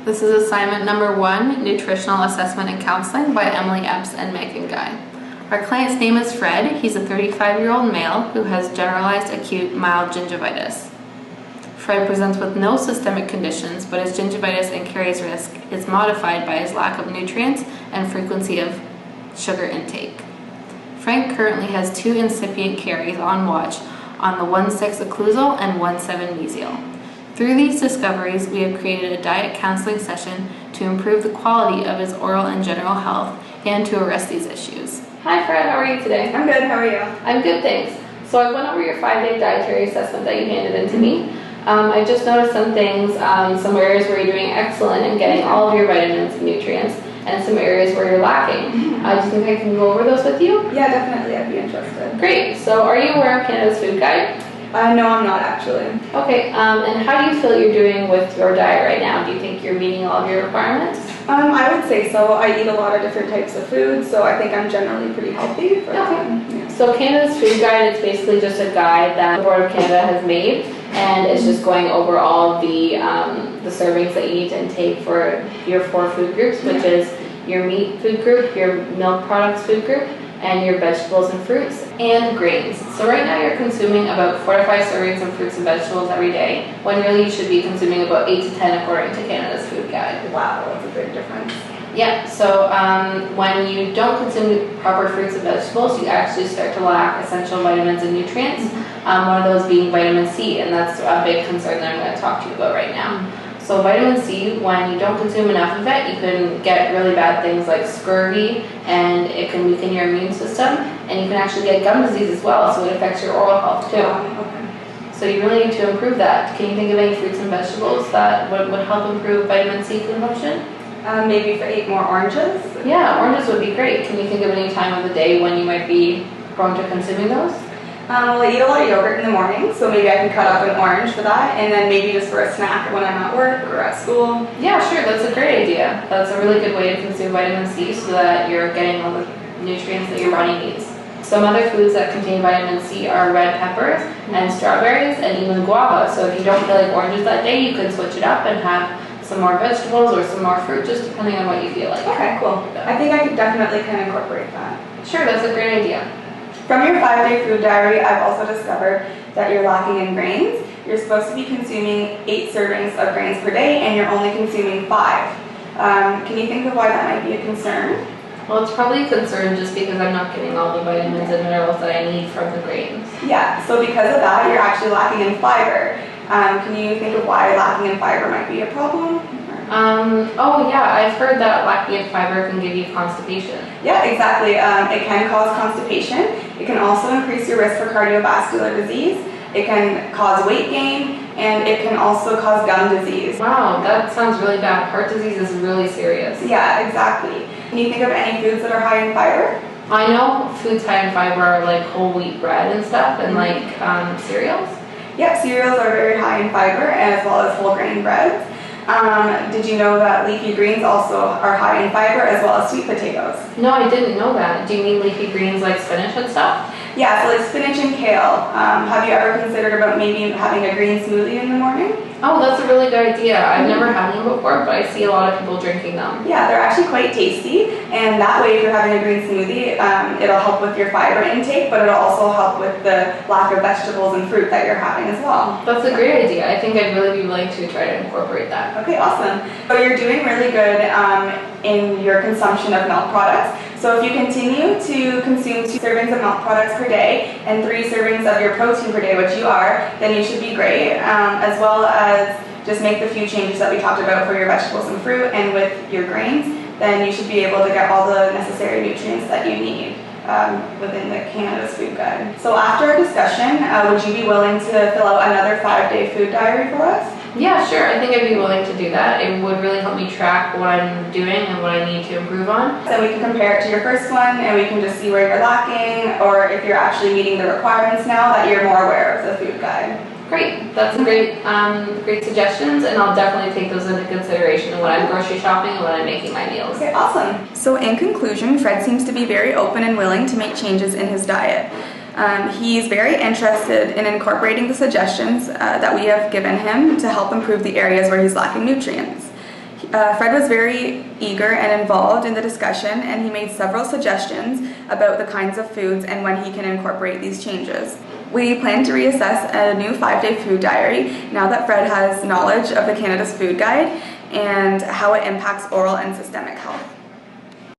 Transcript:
This is assignment number 1, Nutritional Assessment and Counseling by Emily Epps and Megan Guy. Our client's name is Fred. He's a 35-year-old male who has generalized acute mild gingivitis. Fred presents with no systemic conditions, but his gingivitis and caries risk is modified by his lack of nutrients and frequency of sugar intake. Frank currently has 2 incipient caries on watch on the 1/6 occlusal and 1/7 mesial. Through these discoveries, we have created a diet counseling session to improve the quality of his oral and general health and to arrest these issues. Hi Fred, how are you today? I'm good, how are you? I'm good, thanks. So I went over your 5-day dietary assessment that you handed in to me. I just noticed some things, some areas where you're doing excellent and getting all of your vitamins and nutrients, and some areas where you're lacking. Do you think I can go over those with you? Yeah, definitely, I'd be interested. Great, so are you aware of Canada's Food Guide? No, I'm not actually. Okay, and how do you feel you're doing with your diet right now? Do you think you're meeting all of your requirements? I would say so. I eat a lot of different types of food, so I think I'm generally pretty healthy for that. Yeah. So Canada's Food Guide is basically just a guide that the Board of Canada has made, and it's just going over all of the servings that you need to intake for your 4 food groups, which is your meat food group, your milk products food group, and your vegetables and fruits and grains. So right now you're consuming about 4 to 5 servings of fruits and vegetables every day, when really you should be consuming about 8 to 10 according to Canada's Food Guide. Wow, that's a big difference. Yeah, so when you don't consume proper fruits and vegetables, you actually start to lack essential vitamins and nutrients, one of those being vitamin C, and that's a big concern that I'm going to talk to you about right now. So vitamin C, when you don't consume enough of it, you can get really bad things like scurvy, and it can weaken your immune system, and you can actually get gum disease as well, so it affects your oral health too. Okay. So you really need to improve that. Can you think of any fruits and vegetables that would help improve vitamin C consumption? Maybe if I ate more oranges? Yeah, oranges would be great. Can you think of any time of the day when you might be prone to consuming those? Well, I eat a lot of yogurt in the morning, so maybe I can cut up an orange for that, and then maybe just for a snack when I'm at work or at school. Yeah, sure, that's a great idea. That's a really good way to consume vitamin C so that you're getting all the nutrients that your body needs. Some other foods that contain vitamin C are red peppers and strawberries and even guava. So if you don't feel like oranges that day, you can switch it up and have some more vegetables or some more fruit, just depending on what you feel like. Okay, cool. I think I could definitely kind of incorporate that. Sure, that's a great idea. From your 5-day food diary, I've also discovered that you're lacking in grains. You're supposed to be consuming 8 servings of grains per day, and you're only consuming 5. Can you think of why that might be a concern? Well, it's probably a concern just because I'm not getting all the vitamins and minerals that I need from the grains. Yeah, so because of that, you're actually lacking in fiber. Can you think of why lacking in fiber might be a problem? Oh yeah, I've heard that lacking in fiber can give you constipation. Yeah, exactly. It can cause constipation. It can also increase your risk for cardiovascular disease. It can cause weight gain, and it can also cause gum disease. Wow, that sounds really bad. Heart disease is really serious. Yeah, exactly. Can you think of any foods that are high in fiber? I know foods high in fiber are like whole wheat bread and stuff, and like cereals. Yep, cereals are very high in fiber, as well as whole grain breads. Did you know that leafy greens also are high in fiber, as well as sweet potatoes? No, I didn't know that. Do you mean leafy greens like spinach and stuff? Yeah, so like spinach and kale. Have you ever considered about maybe having a green smoothie in the morning? Oh, that's a really good idea. I've never had one before, but I see a lot of people drinking them. Yeah, they're actually quite tasty, and that way if you're having a green smoothie, it'll help with your fiber intake, but it'll also help with the lack of vegetables and fruit that you're having as well. That's a great idea. I think I'd really be willing to try to incorporate that. Okay, awesome. So you're doing really good in your consumption of milk products. So if you continue to consume 2 servings of milk products per day and 3 servings of your protein per day, which you are, then you should be great, as well as just make the few changes that we talked about for your vegetables and fruit and with your grains, then you should be able to get all the necessary nutrients that you need within the Canada's Food Guide. So after our discussion, would you be willing to fill out another 5-day food diary for us? Yeah, sure. I think I'd be willing to do that. It would really help me track what I'm doing and what I need to improve on. So we can compare it to your first one, and we can just see where you're lacking, or if you're actually meeting the requirements now, that you're more aware of the food guide. Great. That's great suggestions, and I'll definitely take those into consideration when I'm grocery shopping and when I'm making my meals. Okay, awesome. So in conclusion, Fred seems to be very open and willing to make changes in his diet. He's very interested in incorporating the suggestions that we have given him to help improve the areas where he's lacking nutrients. Fred was very eager and involved in the discussion, and he made several suggestions about the kinds of foods and when he can incorporate these changes. We plan to reassess a new 5-day food diary now that Fred has knowledge of the Canada's Food Guide and how it impacts oral and systemic health.